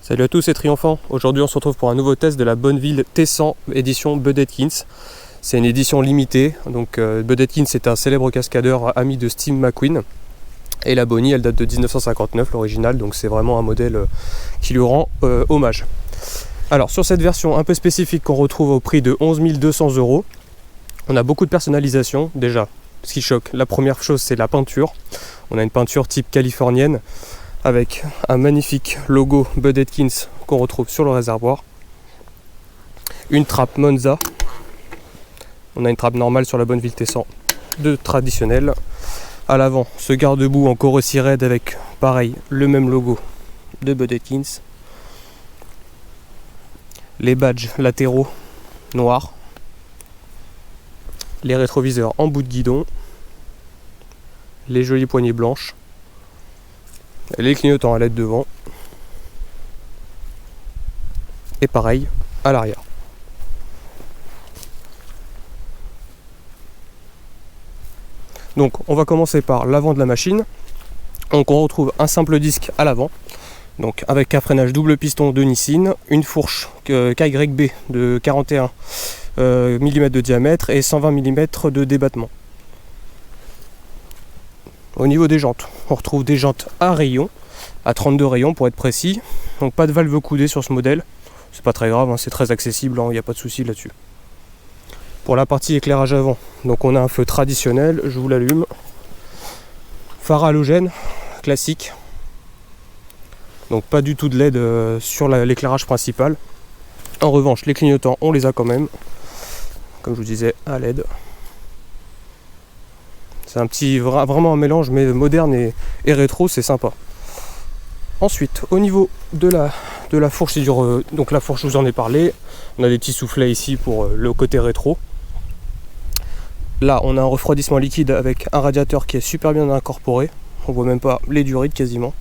Salut à tous, c'est Triomphant. Aujourd'hui on se retrouve pour un nouveau test de la Bonneville T100 édition Bud Atkins. C'est une édition limitée, donc Bud Atkins c'est un célèbre cascadeur ami de Steve McQueen. Et la Bonnie elle date de 1959, l'original, donc c'est vraiment un modèle qui lui rend hommage. Alors sur cette version un peu spécifique qu'on retrouve au prix de 11 200 €, on a beaucoup de personnalisation déjà. Ce qui choque, la première chose c'est la peinture. On a une peinture type californienne avec un magnifique logo Bud Atkins qu'on retrouve sur le réservoir. Une trappe Monza. On a une trappe normale sur la Bonneville T100 de traditionnel. À l'avant, ce garde-boue en Corrosi Red avec pareil le même logo de Bud Atkins. Les badges latéraux noirs. Les rétroviseurs en bout de guidon. Les jolies poignées blanches. Les clignotants à LED devant. Et pareil à l'arrière. Donc on va commencer par l'avant de la machine. Donc on retrouve un simple disque à l'avant. Donc avec un freinage double piston de Nissin, une fourche KYB de 41 mm de diamètre et 120 mm de débattement. Au niveau des jantes, on retrouve des jantes à rayons, à 32 rayons pour être précis. Donc pas de valve coudée sur ce modèle. C'est pas très grave, hein, c'est très accessible, il n'y a pas de souci là-dessus. Pour la partie éclairage avant, donc on a un feu traditionnel, je vous l'allume. Phare halogène, classique. Donc pas du tout de LED sur l'éclairage principal. En revanche, les clignotants, on les a quand même. Comme je vous disais, à LED. C'est vraiment un mélange mais moderne et rétro, c'est sympa. Ensuite, au niveau de la fourche, donc la fourche je vous en ai parlé, on a des petits soufflets ici pour le côté rétro. Là on a un refroidissement liquide avec un radiateur qui est super bien incorporé, on voit même pas les durites quasiment.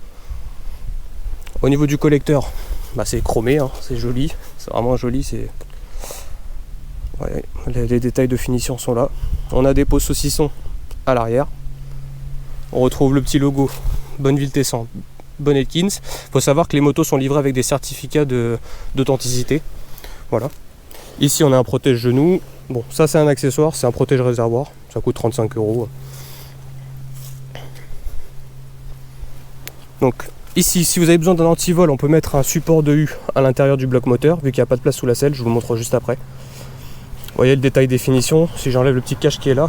Au niveau du collecteur, c'est chromé, hein, c'est joli, c'est vraiment joli, ouais, les détails de finition sont là. On a des pots saucissons à l'arrière. On retrouve le petit logo Bonneville T100 Bud Atkins. Il faut savoir que les motos sont livrées avec des certificats d'authenticité. Voilà. Ici on a un protège genou. Bon, ça c'est un accessoire, c'est un protège réservoir. Ça coûte 35 €. Donc ici, si vous avez besoin d'un antivol, on peut mettre un support de U à l'intérieur du bloc moteur, vu qu'il n'y a pas de place sous la selle. Je vous le montre juste après. Vous voyez le détail des finitions. Si j'enlève le petit cache qui est là,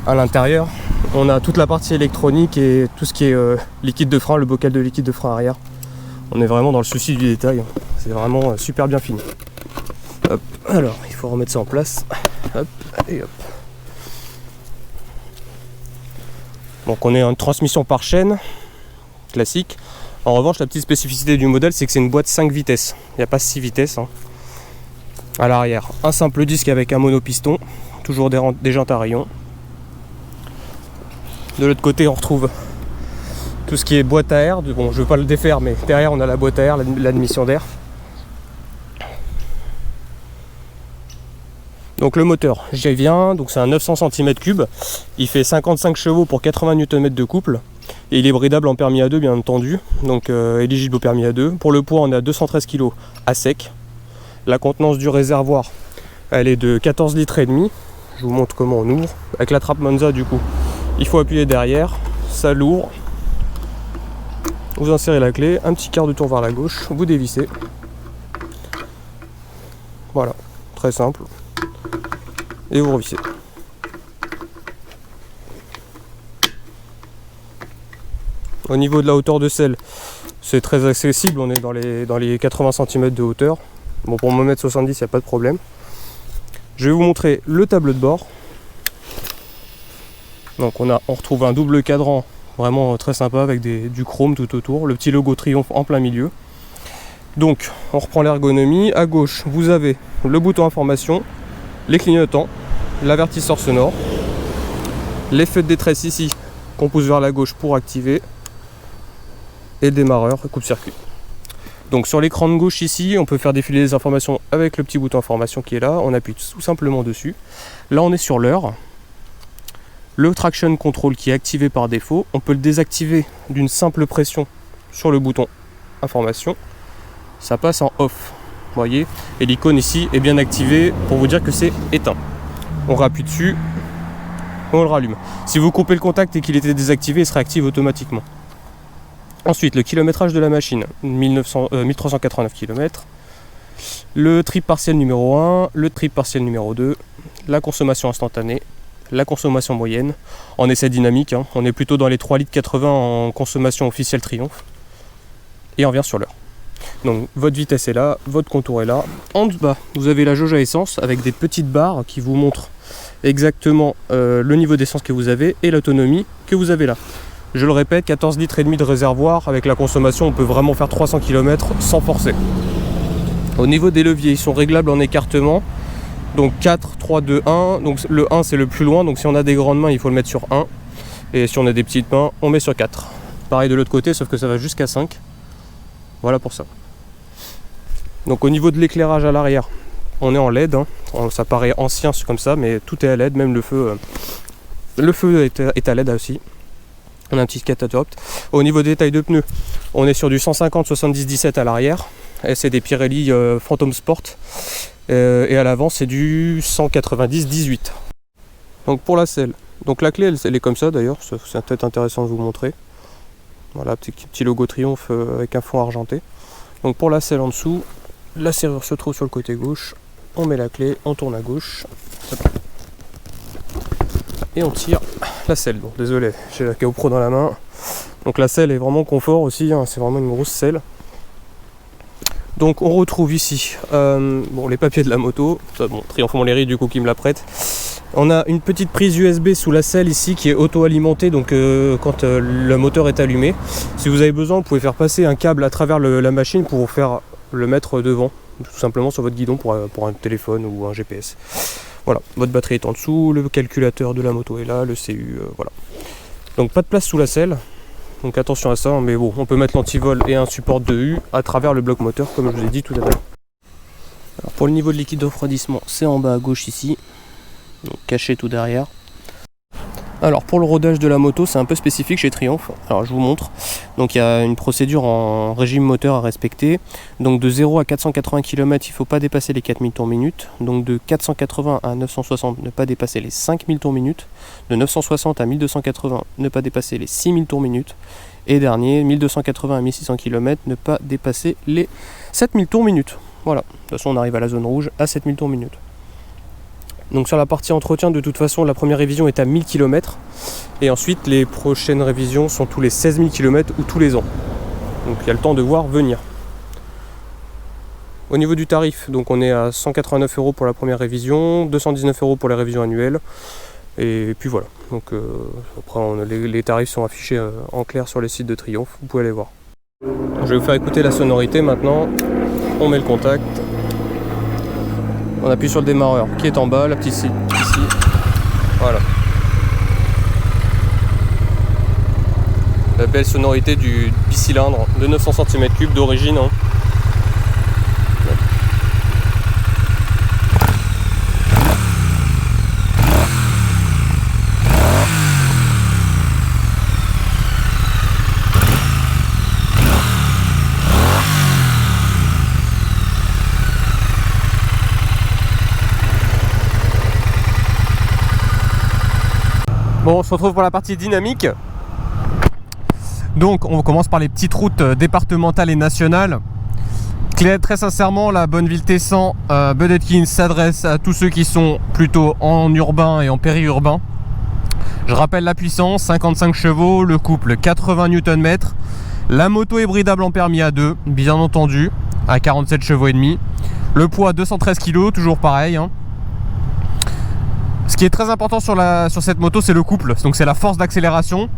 à l'intérieur, on a toute la partie électronique et tout ce qui est liquide de frein, le bocal de liquide de frein arrière. On est vraiment dans le souci du détail. C'est vraiment super bien fini. Hop. Alors, il faut remettre ça en place. Hop, et hop. Donc on est en transmission par chaîne, classique. En revanche, la petite spécificité du modèle, c'est que c'est une boîte 5 vitesses. Il n'y a pas 6 vitesses. Hein. À l'arrière, un simple disque avec un monopiston. Toujours des jantes à rayons. De l'autre côté, on retrouve tout ce qui est boîte à air. Bon, je ne vais pas le défaire, mais derrière, on a la boîte à air, l'admission d'air. Donc le moteur, j'y viens. Donc c'est un 900 cm3. Il fait 55 chevaux pour 80 Nm de couple. Et il est bridable en permis A2, bien entendu. Donc éligible au permis A2. Pour le poids, on a 213 kg à sec. La contenance du réservoir, elle est de 14 litres et demi. Je vous montre comment on ouvre. Avec la trappe Monza, du coup. Il faut appuyer derrière, ça l'ouvre, vous insérez la clé, un petit quart de tour vers la gauche, vous dévissez. Voilà, très simple. Et vous revissez. Au niveau de la hauteur de selle, c'est très accessible, on est dans les 80 cm de hauteur. Bon, pour 1m70, il n'y a pas de problème. Je vais vous montrer le tableau de bord. Donc on retrouve un double cadran vraiment très sympa avec du chrome tout autour, le petit logo Triomphe en plein milieu. Donc on reprend l'ergonomie, à gauche vous avez le bouton information, les clignotants, l'avertisseur sonore, les feux de détresse ici qu'on pousse vers la gauche pour activer et le démarreur coupe-circuit. Donc sur l'écran de gauche ici on peut faire défiler les informations avec le petit bouton information qui est là, on appuie tout simplement dessus. Là on est sur l'heure. Le traction control qui est activé par défaut, on peut le désactiver d'une simple pression sur le bouton information. ça passe en off. Vous voyez, et l'icône ici est bien activée pour vous dire que c'est éteint. On rappuie dessus, on le rallume. Si vous coupez le contact et qu'il était désactivé, il se réactive automatiquement. Ensuite, le kilométrage de la machine, 1389 km. Le trip partiel numéro 1, le trip partiel numéro 2, la consommation instantanée, la consommation moyenne, en essai dynamique, hein. On est plutôt dans les 3,80 litres en consommation officielle Triumph. Et on vient sur l'heure. Donc votre vitesse est là, votre contour est là. En bas, vous avez la jauge à essence avec des petites barres qui vous montrent exactement le niveau d'essence que vous avez et l'autonomie que vous avez là. Je le répète, 14,5 litres de réservoir, avec la consommation on peut vraiment faire 300 km sans forcer. Au niveau des leviers, ils sont réglables en écartement. Donc 4, 3, 2, 1. Donc le 1 c'est le plus loin, donc si on a des grandes mains il faut le mettre sur 1. Et si on a des petites mains, on met sur 4. Pareil de l'autre côté, sauf que ça va jusqu'à 5. Voilà pour ça. Donc au niveau de l'éclairage à l'arrière, on est en LED. Hein. Ça paraît ancien comme ça, mais tout est à LED, même le feu est à LED aussi. On a un petit catadioptre. Au niveau des tailles de pneus, on est sur du 150-70-17 à l'arrière. Et c'est des Pirelli Phantom Sport. Et à l'avant, c'est du 190-18. Donc pour la selle, donc la clé, elle est comme ça d'ailleurs. C'est peut-être intéressant de vous montrer. Voilà, petit logo Triumph avec un fond argenté. Donc pour la selle en dessous, la serrure se trouve sur le côté gauche. On met la clé, on tourne à gauche. Et on tire la selle. Bon, désolé, j'ai la KO Pro dans la main. Donc la selle est vraiment confort aussi, hein, c'est vraiment une grosse selle. Donc on retrouve ici les papiers de la moto. Ça, bon, Triumph Montlhéry du coup qui me la prête. On a une petite prise USB sous la selle ici qui est auto-alimentée, donc quand le moteur est allumé. Si vous avez besoin, vous pouvez faire passer un câble à travers la machine pour faire le mettre devant, tout simplement sur votre guidon pour un téléphone ou un GPS. Voilà, votre batterie est en dessous, le calculateur de la moto est là, le CU, voilà. Donc pas de place sous la selle, donc attention à ça, mais bon, on peut mettre l'antivol et un support de U à travers le bloc moteur, comme je vous ai dit tout à l'heure. Alors pour le niveau de liquide de refroidissement, c'est en bas à gauche ici, donc caché tout derrière. Alors pour le rodage de la moto, c'est un peu spécifique chez Triumph. Alors je vous montre. Donc il y a une procédure en régime moteur à respecter. Donc de 0 à 480 km, il ne faut pas dépasser les 4000 tours-minute. Donc de 480 à 960, ne pas dépasser les 5000 tours-minute. De 960 à 1280, ne pas dépasser les 6000 tours-minute. Et dernier, 1280 à 1600 km, ne pas dépasser les 7000 tours-minute. Voilà, de toute façon on arrive à la zone rouge à 7000 tours-minute. Donc sur la partie entretien, de toute façon, la première révision est à 1000 km. Et ensuite, les prochaines révisions sont tous les 16 000 km ou tous les ans. Donc il y a le temps de voir venir. Au niveau du tarif, donc on est à 189 € pour la première révision, 219 € pour les révisions annuelles. Et puis voilà. Donc après, les tarifs sont affichés en clair sur les sites de Triumph. Vous pouvez aller voir. Je vais vous faire écouter la sonorité maintenant. On met le contact. On appuie sur le démarreur qui est en bas, la petite ici. Voilà. La belle sonorité du bicylindre de 900 cm3 d'origine. Hein. Bon, on se retrouve pour la partie dynamique. Donc on commence par les petites routes départementales et nationales. Très sincèrement, la Bonneville T100 Bud Atkins s'adresse à tous ceux qui sont plutôt en urbain et en périurbain. Je rappelle la puissance, 55 chevaux, le couple 80 Nm. La moto est bridable en permis A2, bien entendu, à 47 chevaux et demi. Le poids 213 kg, toujours pareil. Hein. Ce qui est très important sur cette moto, c'est le couple, donc c'est la force d'accélération.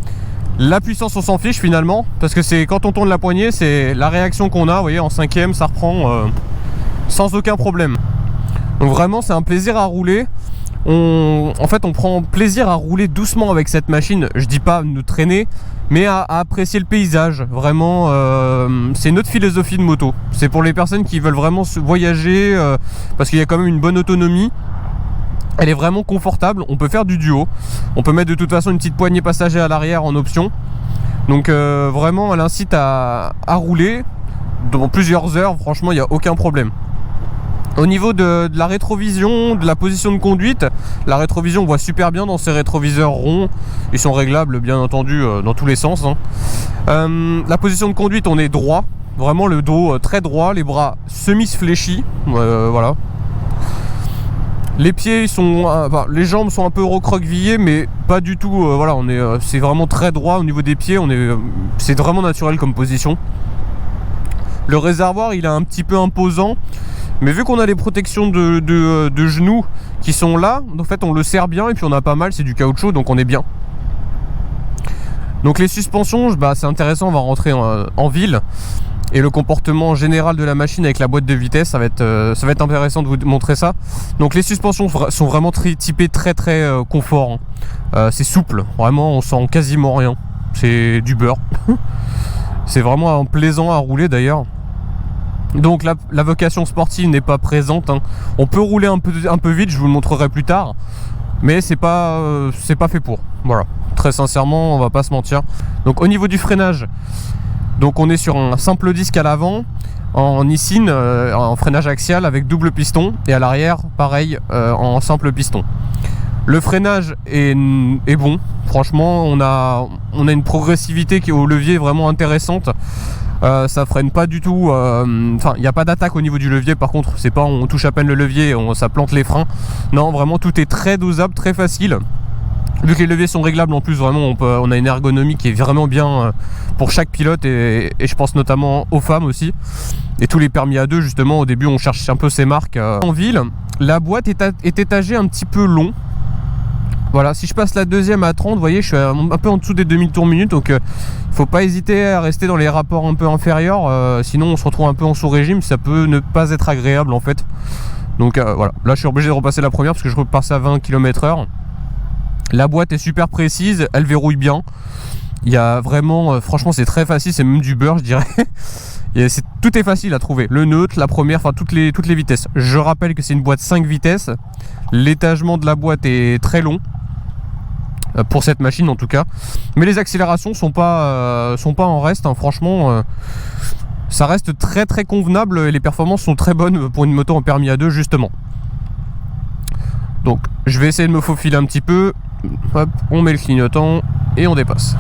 La puissance, on s'en fiche finalement, parce que c'est quand on tourne la poignée, c'est la réaction qu'on a, vous voyez, en cinquième, ça reprend sans aucun problème. Donc vraiment, c'est un plaisir à rouler. En fait, on prend plaisir à rouler doucement avec cette machine. Je dis pas nous traîner, mais à apprécier le paysage. Vraiment, c'est notre philosophie de moto. C'est pour les personnes qui veulent vraiment voyager, parce qu'il y a quand même une bonne autonomie. Elle est vraiment confortable, on peut faire du duo. On peut mettre de toute façon une petite poignée passager à l'arrière en option. Donc vraiment elle incite à rouler. dans plusieurs heures, franchement il n'y a aucun problème. Au niveau de la rétrovision, de la position de conduite, la rétrovision on voit super bien dans ces rétroviseurs ronds. Ils sont réglables bien entendu dans tous les sens. La position de conduite, on est droit. Vraiment le dos très droit, les bras semi-fléchis. Voilà. Les pieds sont, les jambes sont un peu recroquevillées, mais pas du tout. Voilà, c'est vraiment très droit au niveau des pieds. C'est vraiment naturel comme position. Le réservoir, il est un petit peu imposant. Mais vu qu'on a les protections de genoux qui sont là, en fait on le serre bien et puis on a pas mal, c'est du caoutchouc donc on est bien. Donc les suspensions, c'est intéressant, on va rentrer en ville. Et le comportement général de la machine avec la boîte de vitesse, ça va être intéressant de vous montrer ça. Donc les suspensions sont vraiment typées très confort. C'est souple, vraiment on sent quasiment rien. C'est du beurre. C'est vraiment plaisant à rouler d'ailleurs. Donc la vocation sportive n'est pas présente. On peut rouler un peu vite, je vous le montrerai plus tard. Mais c'est pas fait pour. Voilà. Très sincèrement, on va pas se mentir. Donc au niveau du freinage, donc on est sur un simple disque à l'avant, en Nissin, en freinage axial avec double piston. Et à l'arrière, pareil, en simple piston. Le freinage est bon. Franchement, on a une progressivité qui est au levier vraiment intéressante. Ça freine pas du tout, il n'y a pas d'attaque au niveau du levier. Par contre, c'est pas on touche à peine le levier, ça plante les freins. Non, vraiment tout est très dosable, très facile. Vu que les leviers sont réglables en plus, vraiment on a une ergonomie qui est vraiment bien pour chaque pilote et je pense notamment aux femmes aussi. Et tous les permis A2 justement, au début on cherche un peu ces marques. En ville, la boîte est étagée un petit peu long. Voilà, si je passe la deuxième à 30, vous voyez, je suis un peu en dessous des 2000 tours minute, donc faut pas hésiter à rester dans les rapports un peu inférieurs, sinon on se retrouve un peu en sous-régime, ça peut ne pas être agréable en fait. Donc voilà, là je suis obligé de repasser la première parce que je repasse à 20 km/h. La boîte est super précise, elle verrouille bien. Il y a vraiment, franchement c'est très facile, c'est même du beurre je dirais. Tout est facile à trouver, le neutre, la première, enfin toutes les vitesses. Je rappelle que c'est une boîte 5 vitesses, l'étagement de la boîte est très long. Pour cette machine en tout cas, mais les accélérations sont pas en reste, franchement ça reste très convenable et les performances sont très bonnes pour une moto en permis A2 justement. Donc je vais essayer de me faufiler un petit peu. Hop, on met le clignotant et on dépasse.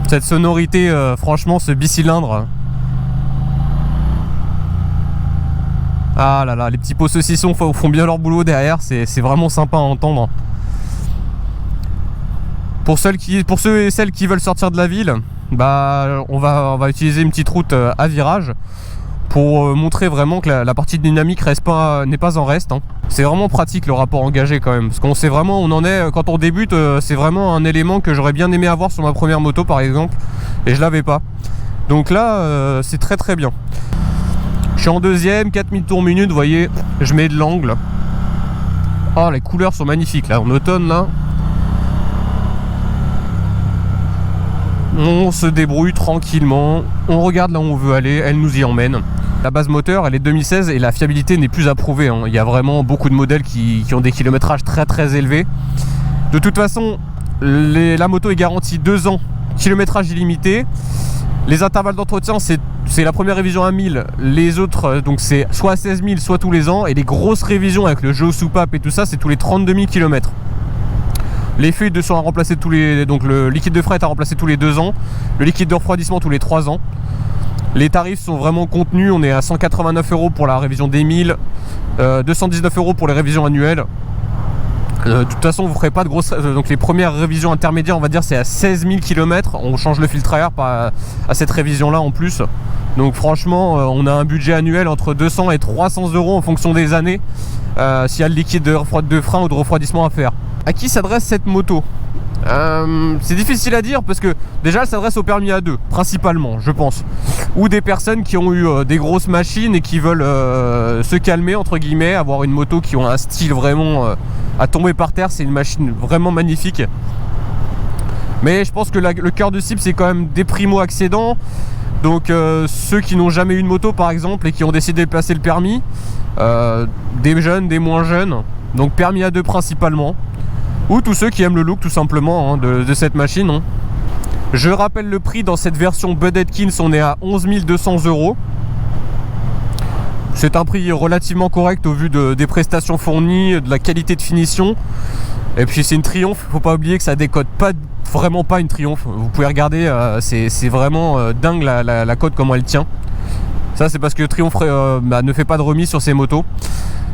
Cette sonorité, franchement, ce bicylindre. Ah là là, les petits pots saucissons font bien leur boulot derrière, c'est vraiment sympa à entendre. Pour ceux et celles qui veulent sortir de la ville, on va utiliser une petite route à virage pour montrer vraiment que la partie dynamique n'est pas en reste. C'est vraiment pratique le rapport engagé quand même, parce qu'on sait vraiment où on en est quand on débute. C'est vraiment un élément que j'aurais bien aimé avoir sur ma première moto par exemple, et je l'avais pas. Donc là, c'est très bien. Je suis en deuxième, 4000 tours minute, vous voyez, je mets de l'angle. Oh, les couleurs sont magnifiques là, en automne là. On se débrouille tranquillement, on regarde là où on veut aller, elle nous y emmène. La base moteur, elle est 2016 et la fiabilité n'est plus à prouver. Il y a vraiment beaucoup de modèles qui ont des kilométrages très élevés. De toute façon, la moto est garantie 2 ans, kilométrage illimité. Les intervalles d'entretien, c'est la première révision à 1000, les autres donc c'est soit à 16 000 soit tous les ans, et les grosses révisions avec le jeu soupape et tout ça, c'est tous les 32 000 km. Les fluides sont à remplacer donc le liquide de fret est à remplacer tous les 2 ans, le liquide de refroidissement tous les 3 ans. Les tarifs sont vraiment contenus, on est à 189 € pour la révision des 1000, 219 € pour les révisions annuelles. De toute façon, vous ferez pas de grosses. Donc les premières révisions intermédiaires, on va dire, c'est à 16 000 km. On change le filtre à air à cette révision-là en plus. Donc franchement, on a un budget annuel entre 200 et 300 € en fonction des années, s'il y a le liquide de frein ou de refroidissement à faire. À qui s'adresse cette moto ? C'est difficile à dire parce que déjà elle s'adresse au permis A2 principalement, je pense, ou des personnes qui ont eu des grosses machines et qui veulent se calmer entre guillemets, avoir une moto qui ont un style vraiment à tomber par terre. C'est une machine vraiment magnifique, mais je pense que le cœur de cible c'est quand même des primo-accédants, donc ceux qui n'ont jamais eu de moto par exemple et qui ont décidé de passer le permis, des jeunes, des moins jeunes, donc permis A2 principalement. Ou tous ceux qui aiment le look tout simplement de cette machine. Je rappelle le prix dans cette version Bud Atkins, on est à 11 200 €. C'est un prix relativement correct au vu des prestations fournies, de la qualité de finition. Et puis c'est une Triumph, faut pas oublier que ça décode vraiment pas une Triumph. Vous pouvez regarder, c'est vraiment dingue la cote comment elle tient. Ça c'est parce que Triumph ne fait pas de remise sur ses motos.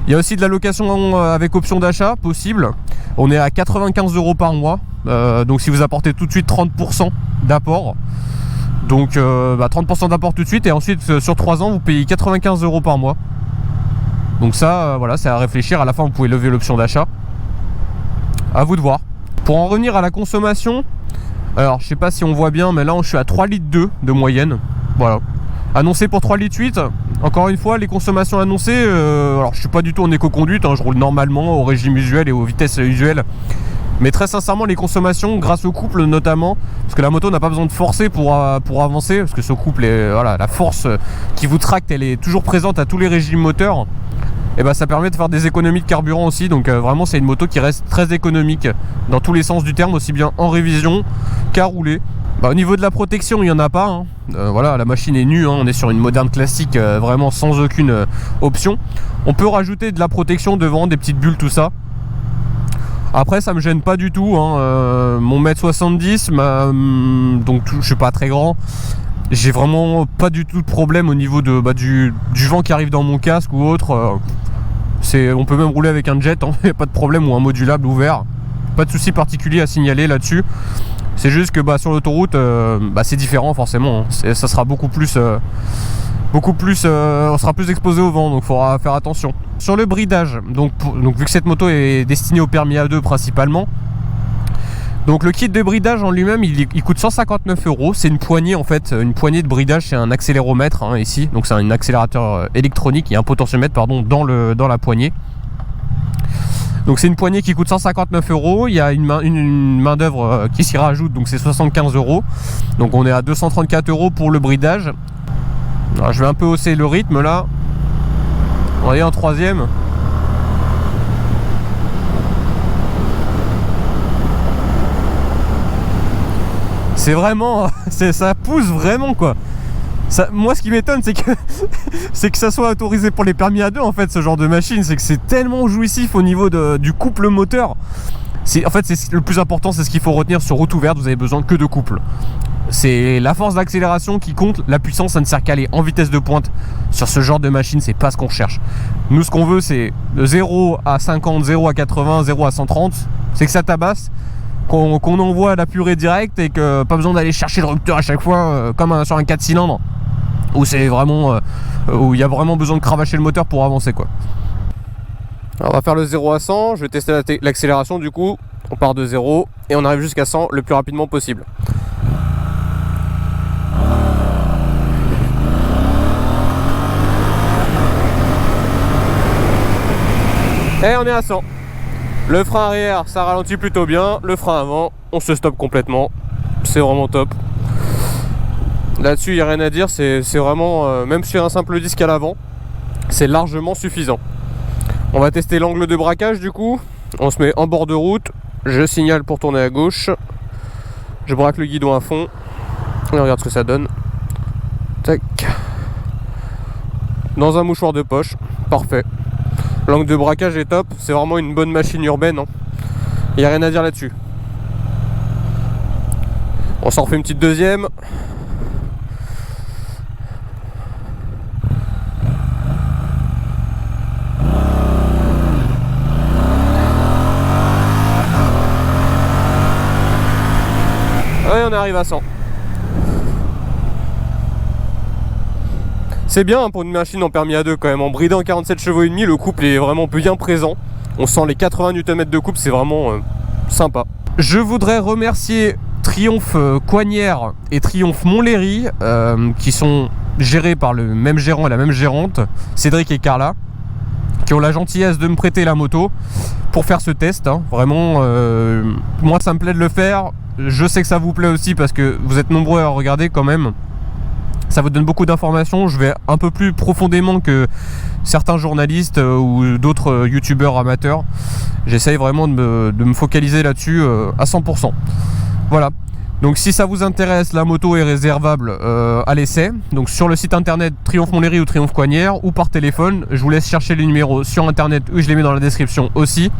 Il y a aussi de la location avec option d'achat possible. On est à 95 € par mois. Donc si vous apportez tout de suite 30% d'apport, donc 30% d'apport tout de suite, et ensuite sur 3 ans vous payez 95 € par mois. Donc ça voilà, c'est à réfléchir. À la fin vous pouvez lever l'option d'achat, à vous de voir. Pour en revenir à la consommation, alors je sais pas si on voit bien, mais là je suis à 3,2 litres de moyenne. Voilà, annoncé pour 3,8 litres. Encore une fois, les consommations annoncées, alors je suis pas du tout en éco-conduite, hein, je roule normalement au régime usuel et aux vitesses usuelles. Mais très sincèrement, les consommations, grâce au couple notamment, parce que la moto n'a pas besoin de forcer pour avancer, parce que ce couple, voilà, la force qui vous tracte, elle est toujours présente à tous les régimes moteurs. Et ça permet de faire des économies de carburant aussi. Donc vraiment, c'est une moto qui reste très économique dans tous les sens du terme, aussi bien en révision qu'à rouler. Au niveau de la protection, il n'y en a pas, hein. Voilà, la machine est nue, hein. On est sur une moderne classique, vraiment sans aucune option. On peut rajouter de la protection devant, des petites bulles, tout ça. Après ça me gêne pas du tout, hein. Mon 1m70, donc je suis pas très grand. J'ai vraiment pas du tout de problème au niveau du vent qui arrive dans mon casque ou autre. On peut même rouler avec un jet, hein. Pas de problème, ou un modulable ouvert. Pas de souci particulier à signaler là-dessus. C'est juste que sur l'autoroute c'est différent forcément, hein. Ça sera beaucoup plus on sera plus exposé au vent, donc il faudra faire attention. Sur le bridage, donc vu que cette moto est destinée au permis A2 principalement, donc le kit de bridage en lui-même il coûte 159 €. C'est une poignée en fait, une poignée de bridage, c'est un accéléromètre, hein, ici, donc c'est un accélérateur électronique, il y a un potentiomètre dans la poignée. Donc c'est une poignée qui coûte 159 €. Il y a une main d'œuvre qui s'y rajoute, donc c'est 75 €. Donc on est à 234 € pour le bridage. Alors, je vais un peu hausser le rythme là. On va aller en troisième. C'est vraiment, ça pousse vraiment quoi. Moi ce qui m'étonne c'est que ça soit autorisé pour les permis A2 en fait, ce genre de machine. C'est que c'est tellement jouissif au niveau du couple moteur. En fait c'est le plus important, c'est ce qu'il faut retenir sur route ouverte. Vous avez besoin que de couple. C'est la force d'accélération qui compte. La puissance, ça ne sert qu'à aller en vitesse de pointe. Sur ce genre de machine, c'est pas ce qu'on cherche. Nous, ce qu'on veut, c'est de 0 à 50, 0 à 80, 0 à 130. C'est que ça tabasse, qu'on envoie à la purée directe, et que pas besoin d'aller chercher le rupteur à chaque fois, comme sur un 4 cylindres, où c'est vraiment où il y a vraiment besoin de cravacher le moteur pour avancer quoi. Alors, on va faire le 0 à 100. Je vais tester l'accélération du coup. On part de 0 et on arrive jusqu'à 100 le plus rapidement possible. Et on est à 100. Le frein arrière, ça ralentit plutôt bien. Le frein avant, on se stoppe complètement. C'est vraiment top. Là-dessus, il n'y a rien à dire. C'est vraiment, même sur un simple disque à l'avant, c'est largement suffisant. On va tester l'angle de braquage du coup. On se met en bord de route. Je signale pour tourner à gauche. Je braque le guidon à fond. Et on regarde ce que ça donne. Tac. Dans un mouchoir de poche. Parfait. L'angle de braquage est top, c'est vraiment une bonne machine urbaine, hein. Il n'y a rien à dire là-dessus. On s'en refait une petite deuxième. Ouais, on arrive à 100. C'est bien hein, pour une machine en permis A2 quand même. En bridant 47 chevaux et demi, le couple est vraiment bien présent. On sent les 80 Nm de couple, c'est vraiment sympa. Je voudrais remercier Triumph Coignères et Triumph Montlhéry qui sont gérés par le même gérant et la même gérante, Cédric et Carla, qui ont la gentillesse de me prêter la moto pour faire ce test, hein. Vraiment, moi ça me plaît de le faire. Je sais que ça vous plaît aussi parce que vous êtes nombreux à regarder quand même. Ça vous donne beaucoup d'informations. Je vais un peu plus profondément que certains journalistes ou d'autres youtubeurs amateurs. J'essaye vraiment de me focaliser là-dessus à 100%. Voilà. Donc si ça vous intéresse, la moto est réservable à l'essai, donc sur le site internet Triomphe-Montlhéry ou Triomphe-Coignières, ou par téléphone. Je vous laisse chercher les numéros sur internet, ou je les mets dans la description aussi.